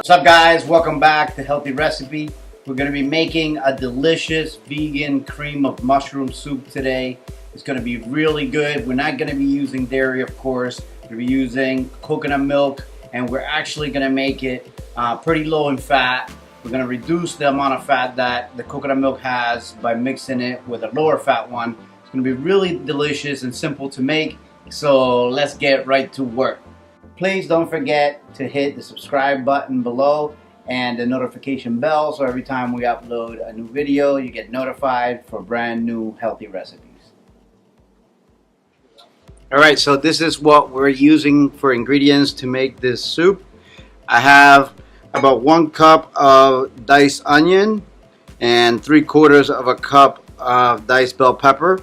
What's up, guys? Welcome back to Healthy Recipe. We're going to be making a delicious vegan cream of mushroom soup today. It's going to be really good. We're not going to be using dairy, of course. We're going to be using coconut milk, and we're actually going to make it pretty low in fat. We're going to reduce the amount of fat that the coconut milk has by mixing it with a lower fat one. It's going to be really delicious and simple to make. So let's get right to work. Please don't forget to hit the subscribe button below and the notification bell so every time we upload a new video you get notified for brand new healthy recipes. Alright, so this is what we're using for ingredients to make this soup. I have about 1 cup of diced onion and 3/4 of a cup of diced bell pepper.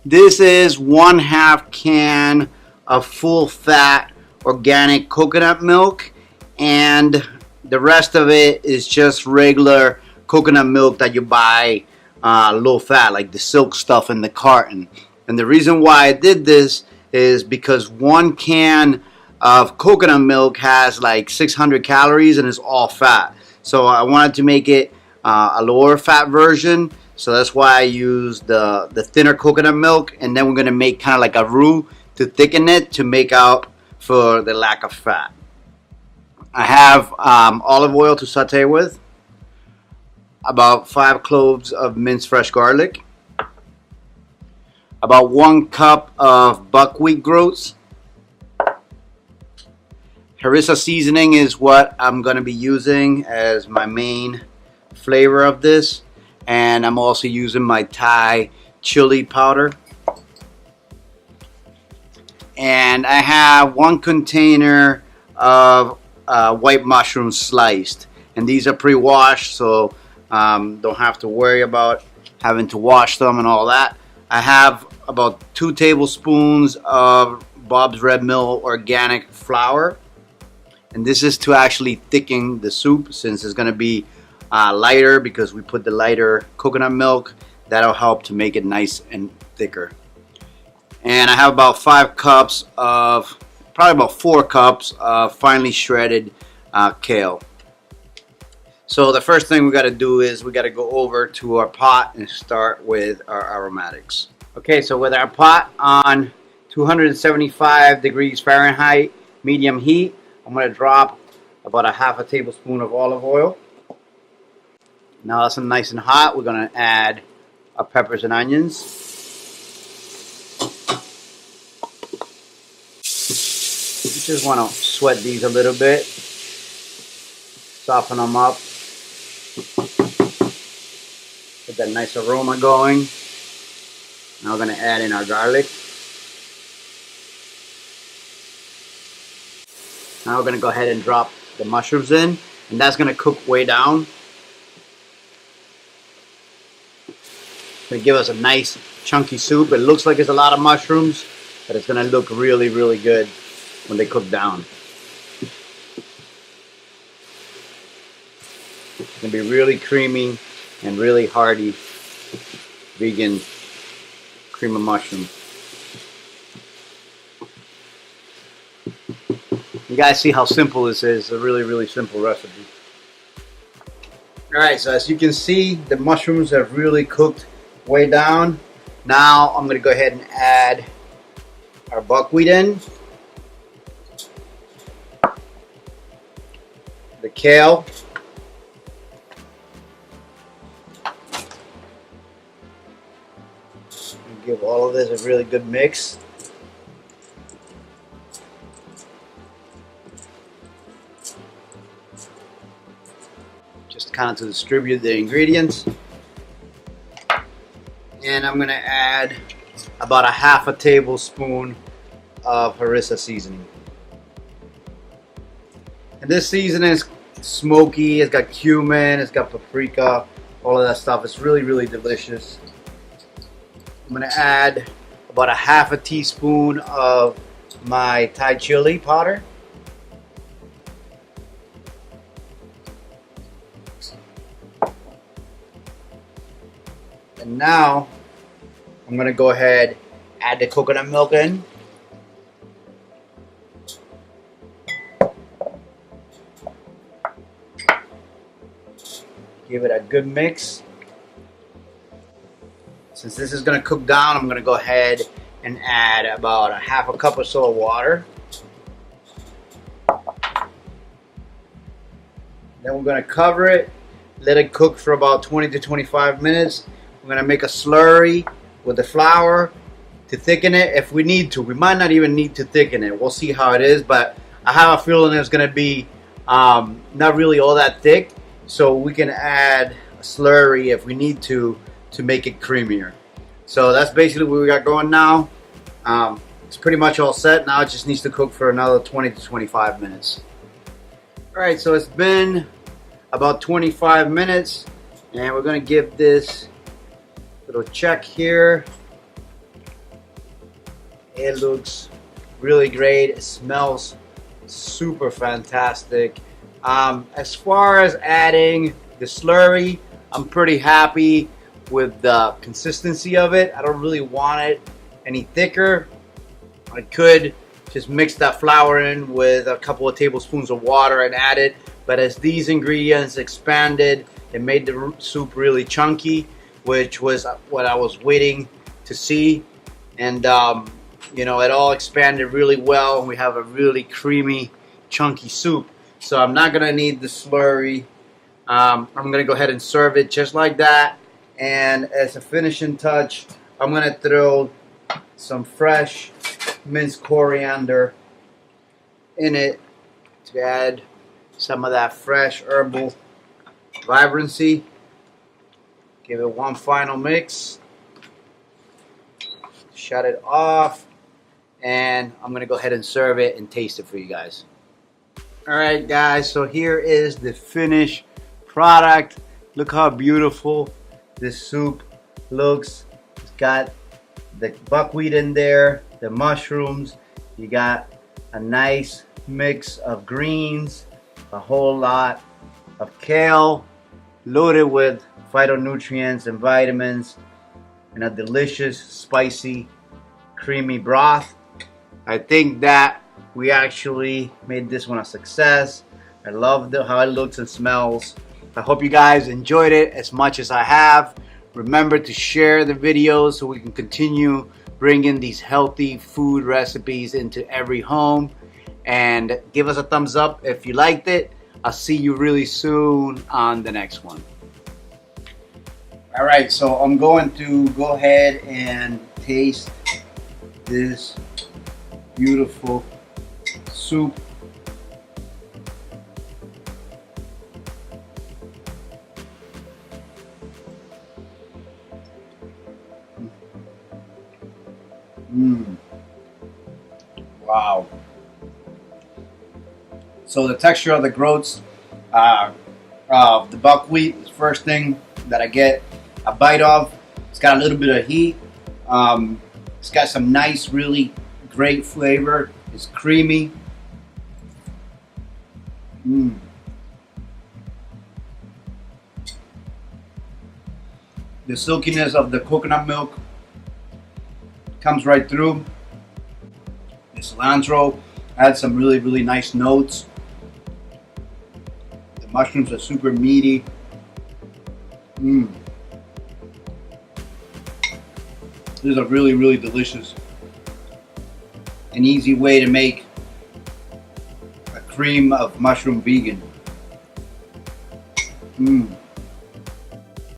This is 1/2 can of full fat organic coconut milk, and the rest of it is just regular coconut milk that you buy low fat, like the silk stuff in the carton. And the reason why I did this is because 1 can of coconut milk has like 600 calories and it's all fat. So I wanted to make it a lower fat version, so that's why I used the thinner coconut milk, and then we're gonna make kind of like a roux to thicken it to make up for the lack of fat. I have olive oil to saute with, about 5 cloves of minced fresh garlic, about 1 cup of buckwheat groats. Harissa seasoning is what I'm going to be using as my main flavor of this, and I'm also using my Thai chili powder. And I have 1 container of white mushrooms sliced, and these are pre-washed, so don't have to worry about having to wash them and all that. I have about 2 tablespoons of Bob's Red Mill organic flour, and this is to actually thicken the soup since it's going to be lighter because we put the lighter coconut milk. That'll help to make it nice and thicker. And I have about 5 cups of, probably about 4 cups of finely shredded kale. So the first thing we got to do is we got to go over to our pot and start with our aromatics. Okay, so with our pot on 275 degrees Fahrenheit, medium heat, I'm going to drop about a 1/2 tablespoon of olive oil. Now that's nice and hot. We're going to add our peppers and onions. You just want to sweat these a little bit, soften them up, get that nice aroma going. Now we're going to add in our garlic. Now we're going to go ahead and drop the mushrooms in, and that's going to cook way down. It's going to give us a nice chunky soup. It looks like it's a lot of mushrooms, but it's going to look really, really good when they cook down. It's going to be really creamy and really hearty vegan cream of mushroom. You guys see how simple this is. It's a really, really simple recipe. Alright, so as you can see, the mushrooms have really cooked way down. Now I'm going to go ahead and add our buckwheat in, the kale, and give all of this a really good mix. Just kind of to distribute the ingredients. And I'm going to add about a 1/2 tablespoon of harissa seasoning. And this seasoning is smoky, it's got cumin, it's got paprika, all of that stuff. It's really, really delicious. I'm going to add about a 1/2 teaspoon of my Thai chili powder. And now I'm going to go ahead, add the coconut milk in. Give it a good mix. Since this is going to cook down, I'm going to go ahead and add about a half a cup or so of water. Then we're going to cover it, let it cook for about 20 to 25 minutes. We're going to make a slurry with the flour to thicken it if we need to. We might not even need to thicken it. We'll see how it is, but I have a feeling it's going to be not really all that thick, so we can add a slurry if we need to make it creamier. So that's basically what we got going now. It's pretty much all set. Now it just needs to cook for another 20 to 25 minutes. Alright, so it's been about 25 minutes, and we're going to give this little check here. It looks really great. It smells super fantastic. As far as adding the slurry, I'm pretty happy with the consistency of it. I don't really want it any thicker. I could just mix that flour in with a couple of tablespoons of water and add it, but as these ingredients expanded, it made the soup really chunky, which was what I was waiting to see. And you know, it all expanded really well, and we have a really creamy, chunky soup. So I'm not gonna need the slurry. I'm gonna go ahead and serve it just like that. And as a finishing touch, I'm gonna throw some fresh minced coriander in it to add some of that fresh herbal vibrancy. Give it one final mix. Shut it off. And I'm gonna go ahead and serve it and taste it for you guys. Alright guys, so here is the finished product. Look how beautiful this soup looks. It's got the buckwheat in there, the mushrooms, you got a nice mix of greens, a whole lot of kale, loaded with phytonutrients and vitamins, and a delicious, spicy, creamy broth. I think that we actually made this one a success. I love how it looks and smells. I hope you guys enjoyed it as much as I have. Remember to share the videos so we can continue bringing these healthy food recipes into every home. And give us a thumbs up if you liked it. I'll see you really soon on the next one. Alright, so I'm going to go ahead and taste this beautiful soup. Wow. So the texture of the groats, the buckwheat is the first thing that I get a bite of. It's got a little bit of heat. It's got some nice, really great flavor. It's creamy. The silkiness of the coconut milk comes right through. The cilantro adds some really, really nice notes. The mushrooms are super meaty. This is a really, really delicious and easy way to make a cream of mushroom vegan.